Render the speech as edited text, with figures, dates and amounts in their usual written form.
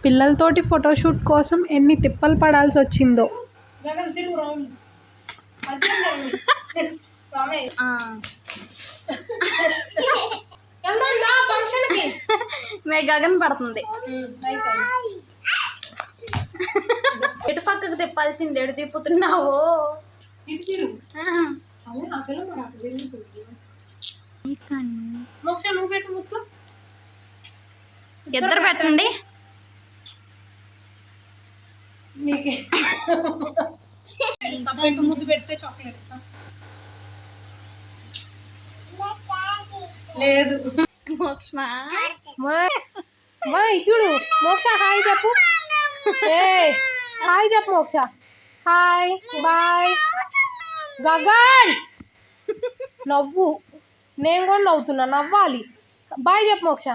పిల్లలతోటి ఫోటోషూట్ కోసం ఎన్ని తిప్పలు పడాల్సి వచ్చిందో. గగన్ పడుతుంది. ఎటు పక్కకు తిప్పాల్సింది, ఎడు తిప్పుతున్నావు? ఇద్దరు పెట్టండి. ముద్దు పెడితే చాక్లెట్ లేదు. చూడు మోక్ష, హాయ్ చెప్పు. హాయ్ చెప్పు మోక్ష. Hi bye. గగన్ నవ్వు, నేను కూడా నవ్వుతున్నా, నవ్వాలి. బాయ్ చెప్పు మోక్ష.